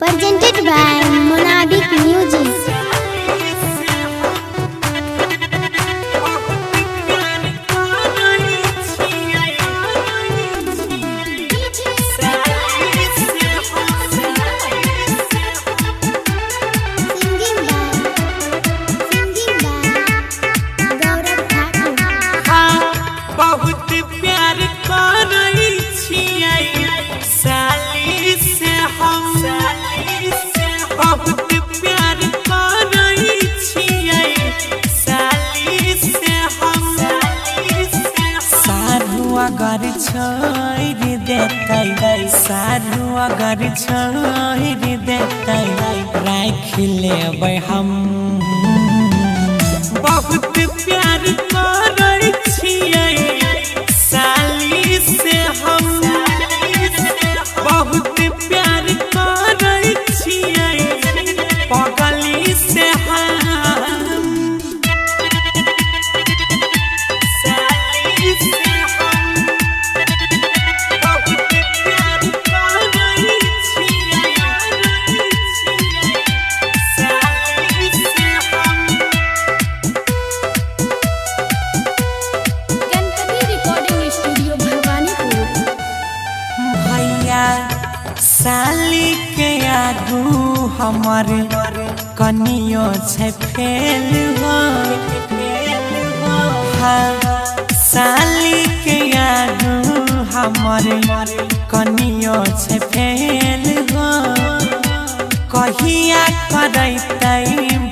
Presented by Monadic Music. अगर छोड़ देते सारू अगर छोड़ देते राख लेबै हम बहुत प्यार करै छियै साली से हम बहुत प्यार करै छियै पगली से साली के आगू हमर कनियो छै फेल हो साली के आगू हमर कनियो छै फेल हो कहिया करैतै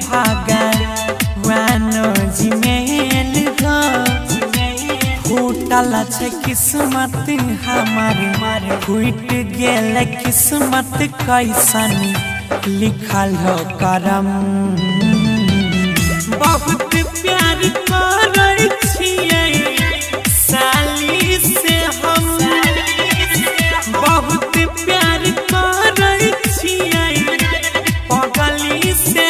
भगवानो जिमेल हो फूटल छै किस्मत हमार फूट गेल किस्मत कैसन लिखल हो करम बहुत प्यार करै छियै साली से हम बहुत प्यार करै छियै पगली से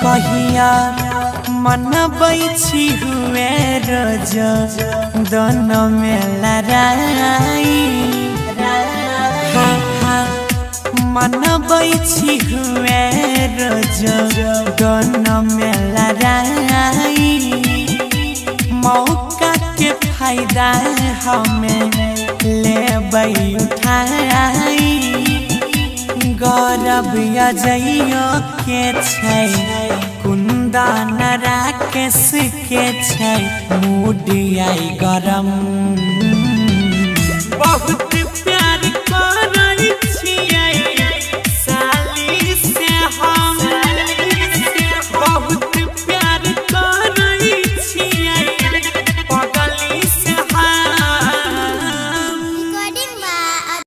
कहिया मनबै छी हुए रोज दोनों में लड़ाई मनबै छी हुए रोज दोनों में लड़ाई मौका के फायदा हमें लेबै उठाई गौरव अजइयो के छै कुंदन राकेश के छै मूड आई गरम।